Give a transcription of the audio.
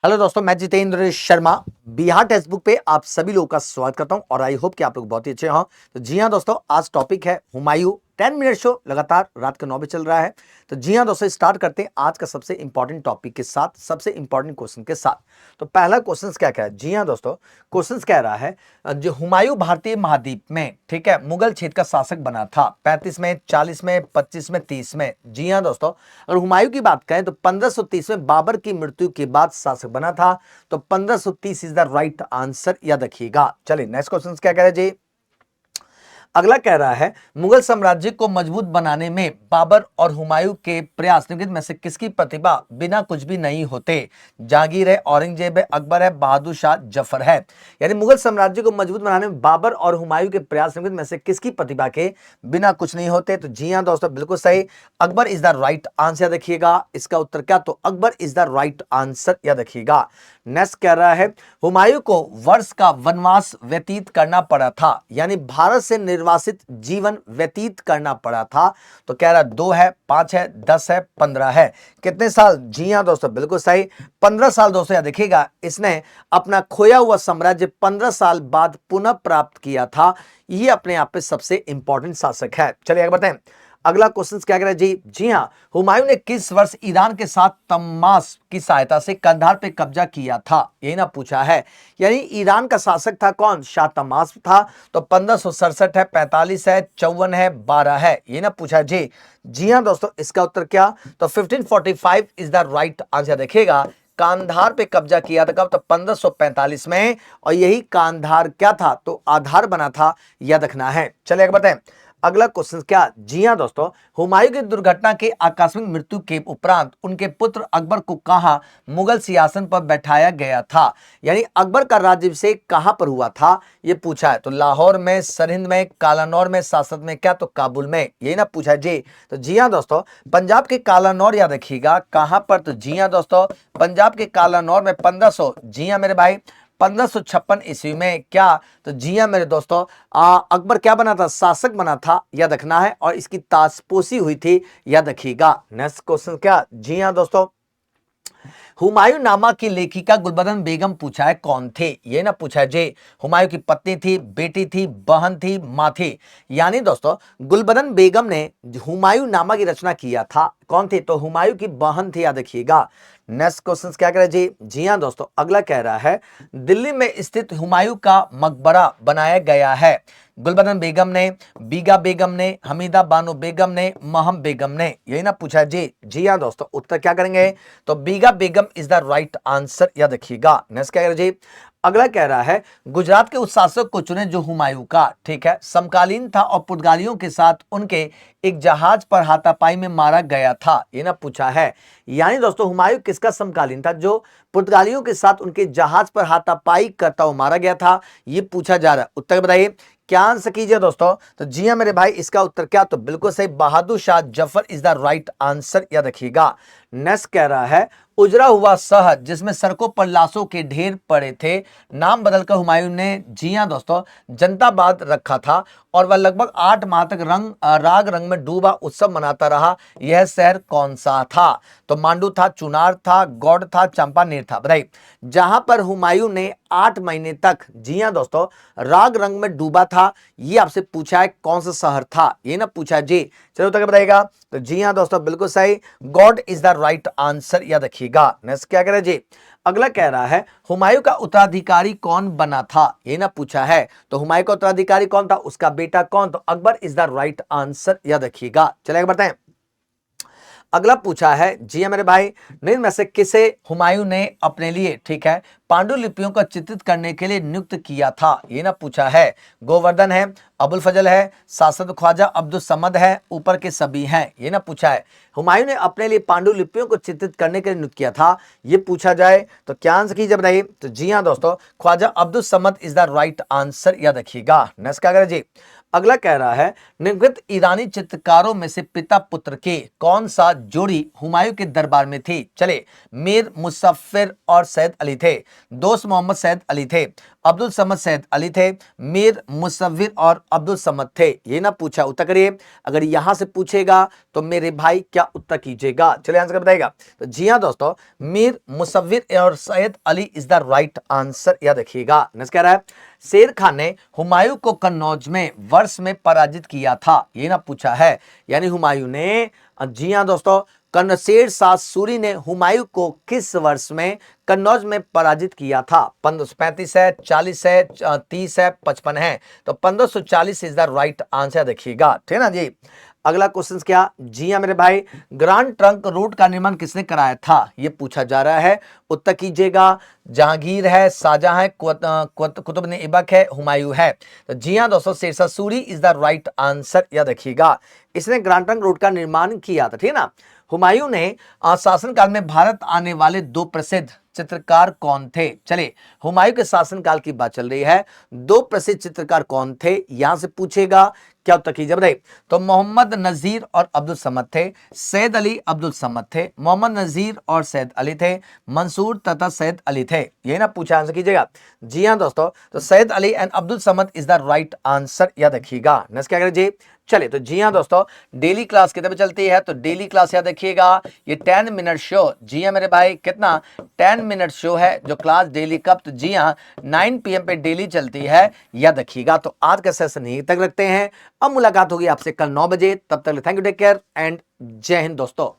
Hello दोस्तों, मैं Jitendra Sharma Bihar text book पे आप सभी लोगों का स्वागत करता हूं और आई होप कि आप लोग बहुत ही अच्छे हों। तो जी हां दोस्तों, आज टॉपिक है हुमायूं। 10 मिनट शो लगातार रात के 9 बजे चल रहा है। तो जी हां दोस्तों, स्टार्ट करते हैं आज का सबसे इंपॉर्टेंट टॉपिक के साथ, सबसे इंपॉर्टेंट क्वेश्चन के साथ। तो पहला क्वेश्चन क्या कह रहा है? जी हां दोस्तों, क्वेश्चन कह रहा है जो हुमायूं भारतीय महाद्वीप में, ठीक है, मुगल क्षेत्र का शासक बना था 35 में, 40 में, 25 में, 30 में। जी हां दोस्तों, अगर हुमायूं की बात करें तो 1530 में बाबर की मृत्यु के बाद शासक बना था। तो 1530 इज द राइट आंसर, याद रखिएगा। चलिए नेक्स्ट क्वेश्चन क्या कह रहे हैं जी। अगला कह रहा है मुगल साम्राज्य को मजबूत बनाने में बाबर और हुमायूं के प्रयास निम्नलिखित में से किसकी प्रतिभा बिना कुछ भी नहीं होते? जहांगीर है, औरंगजेब है, अकबर है, बहादुर शाह जफर है। यानी मुगल साम्राज्य को मजबूत बनाने में बाबर और हुमायूं के प्रयास निम्नलिखित में से किसकी प्रतिभा के बिना कुछ नहीं होते? तो जी हाँ दोस्तों, बिल्कुल सही, Akbar is the right answer, याद रखिएगा। इसका उत्तर क्या? तो Akbar is the right answer, याद रखिएगा। नेक्स्ट कह रहा है हुमायूं को वर्ष का वनवास व्यतीत करना पड़ा था, यानी भारत से निर्वासित जीवन व्यतीत करना पड़ा था। तो कह रहा 2 है, 5 है, 10 है, 15 है। कितने साल? जी हां दोस्तों, बिल्कुल सही, 15 साल। दोस्तों याद देखिएगा, इसने अपना खोया हुआ साम्राज्य 15 साल बाद पुनः प्राप्त किया था। ये अपने आप में सबसे इंपॉर्टेंट शासक है। चलिए आगे बढ़ते हैं। अगला क्वेश्चन क्या कह रहा है जी। जी हाँ, हुमायूं ने किस वर्ष ईरान के साथ तम्मास की सहायता से कंधार पे कब्जा किया था? यही ना पूछा है। यानी ईरान का शासक था कौन? शाह तम्मास था। तो 1567 है, 45 है, 54 है, 12 है। ये ना पूछा जी। जी हाँ दोस्तों, इसका उत्तर क्या? तो 1545 इज द राइट आंसर। देखिएगा, कांधार पे कब्जा किया था कब? तो 1545 में। और यही कांधार क्या था? तो आधार बना था, याद रखना है। चलिए आगे बताएं। अगला क्वेश्चन क्या? जी हां दोस्तों, हुमायूं की दुर्घटना के आकस्मिक मृत्यु के उपरांत उनके पुत्र अकबर को कहां मुगल सिंहासन पर बैठाया गया था? यानी अकबर का राज्याभिषेक कहां पर हुआ था, यह पूछा है। तो लाहौर में, सरहिंद में, कालानौर में, सासत में, क्या? तो काबुल में। यही ना पूछा है जी। तो जी हां दोस्तों, पंजाब के कालानौर, याद रखिएगा। कहां पर? तो जी हां दोस्तों, पंजाब के कालानौर में 1500, जी हां मेरे भाई, 1556 ईस्वी में। क्या? तो जी हां मेरे दोस्तों, अकबर क्या बना था? शासक बना था, याद रखना है। और इसकी ताजपोशी हुई थी, याद रखिएगा। नेक्स्ट क्वेश्चन क्या? जी हां दोस्तों, हुमायूं नामा की लेखिका गुलबदन बेगम पूछा है कौन थे? ये ना पूछा है जे। हुमायूं की पत्नी थी, बेटी थी, बहन थी, मां थी। यानी दोस्तों, गुलबदन बेगम ने हुमायूं नामा की रचना किया था। कौन थी? तो हुमायूं की बहन थी, याद रखिएगा। नेक्स्ट क्वेश्चन क्या कह रहा है जी। जी हाँ दोस्तों, अगला कह रहा है दिल्ली में स्थित हुमायूं का मकबरा बनाया गया है। गुलबदन बेगम ने, बीगा बेगम ने, हमीदा बानो बेगम ने, महम बेगम ने। यही ना पूछा है जी। जी हाँ दोस्तों, उत्तर क्या करेंगे? तो बीगा बेगम इज द राइट आंसर, याद रखिएगा। नेक्स्ट क्या कह रहे जी। अगला कह रहा है गुजरात के उस शासक को चुने जो हुमायूं का, ठीक है, समकालीन था और पुर्तगालियों के साथ उनके एक जहाज पर हाथापाई में मारा गया था। ये ना पूछा है। यानी दोस्तों, हुमायूं किसका समकालीन था? जो पुर्तगालियों के साथ उनके जहाज पर हाथापाई करता हुआ मारा गया था, ये पूछा जा रहा है। उत्तर बताइए, क्या आंसर कीजिए दोस्तों। तो जी हां मेरे भाई, इसका उत्तर क्या? तो बिल्कुल सही, Bahadur Shah Zafar is the right answer, याद रखिएगा। नेक्स्ट कह रहा है उजरा हुआ शहर जिसमें सड़कों पर लाशों के ढेर पड़े थे, नाम बदलकर हुमायूं ने, जी हां दोस्तों, जनताबाद रखा था। और वह लगभग 8 माह तक राग रंग में डूबा उत्सव मनाता रहा। यह शहर कौन सा था? तो मांडू था, चुनार था, गौड़ था, चंपानेर था। बताइए, जहां पर हुमायूं ने 8 महीने तक, जी हां दोस्तों, राग रंग में डूबा था, ये आपसे पूछा है कौन सा शहर था? ये ना पूछा जी। चलो तो क्या बताइएगा। तो जी हां दोस्तों, बिल्कुल सही, God is the right answer, याद रखिएगा। नेक्स्ट क्या कह रहे जी। अगला कह रहा है हुमायूं का उत्तराधिकारी कौन बना था? ये ना पूछा है। तो हुमायूं का उत्तराधिकारी कौन था? उसका बेटा कौन? तो Akbar is the right answer, याद रखिएगा। चलिए बताएं। अगला पूछा है जी मेरे भाई, निम्न में से किसे हुमायूं ने अपने लिए, ठीक है, पांडुलिपियों को चित्रित करने के लिए नियुक्त किया था? ये ना पूछा है। गोवर्धन है, अबुल फजल है, सासद ख्वाजा अब्दुल समद है, ऊपर के सभी हैं। ये ना पूछा है। हुमायूं ने अपने लिए पांडुलिपियों को चित्रित करने के लिए नियुक्त किया था, ये पूछा जाए तो क्या आंसर कीजिए बताइए। तो जी हाँ दोस्तों, Khwaja Abdul Samad is the right answer, याद रखिएगा। नेक्स्ट क्या करें जी। अगला कह रहा है निम्नलिखित ईरानी चित्रकारों में से पिता पुत्र के कौन सा जोड़ी हुमायूं के दरबार में थी। चले, मीर मुसफ्फिर और सैयद अली थे, दोस्त मोहम्मद सैयद अली थे, अब्दुल समद सैयद अली थे, मीर मुसव्विर और अब्दुल समद थे। ये ना पूछा, उत्तर करिए। अगर यहां से पूछेगा तो मेरे भाई क्या उत्तर कीजिएगा, चलिए आंसर बताइएगा। तो जी हाँ दोस्तों, मीर मुसव्विर और Syed Ali is the right answer, याद रखिएगा। नेक्स्ट कह रहा है शेर खान ने हुमायूं को कन्नौज में वर्ष में पराजित किया था। ये ना पूछा है, यानी हुमायूं ने, जी हाँ दोस्तों, शेर शाह सूरी ने हुमायूं को किस वर्ष में कन्नौज में पराजित किया था। 1535 है, 40 है, 30 है, 55 है। तो 1540 इज द राइट आंसर, देखिएगा, ठीक है ना जी। अगला क्वेश्चन क्या, जी हाँ मेरे भाई, ग्रांड ट्रंक रोड का निर्माण किसने कराया था, ये पूछा जा रहा है। उत्तर कीजिएगा। जहांगीर है, शाहजहां है, कुतुब ने ऐबक है, हुमायूं है। तो जी हाँ दोस्तों, Sher Shah Suri is the right answer, याद रखिएगा। इसने ग्रांड ट्रंक रोड का निर्माण किया था, ठीक है ना। हुमायूं ने शासनकाल में भारत आने वाले 2 प्रसिद्ध चित्रकार कौन थे। चलिए, हुमायूं के शासनकाल की बात चल रही है, 2 प्रसिद्ध चित्रकार कौन थे, यहां से पूछेगा। क्या उत्तर कीजिए बताइए। तो मोहम्मद नजीर और अब्दुल समद थे, सैयद अली अब्दुल समद थे, मोहम्मद नजीर और सैयद अली थे, मंसूर तथा सैयद अली थे। ये ना पूछा, आंसर कीजिएगा। जी हाँ दोस्तों, तो Syed Ali and Abdul Samad is the right answer, याद रखिएगा। नेक्स्ट क्या करें जी, चलिए, तो जी हाँ दोस्तों, डेली क्लास कितने पे चलती है, तो डेली क्लास याद रखिएगा, ये 10 मिनट शो। जी हाँ मेरे भाई, कितना, 10 मिनट शो है जो क्लास डेली कब, तो जी हाँ 9 PM पे डेली चलती है, याद रखिएगा। तो आज का सेशन यहीं तक रखते हैं, अब मुलाकात होगी आपसे कल 9 बजे। तब तक thank you, take care and Jai Hind दोस्तों।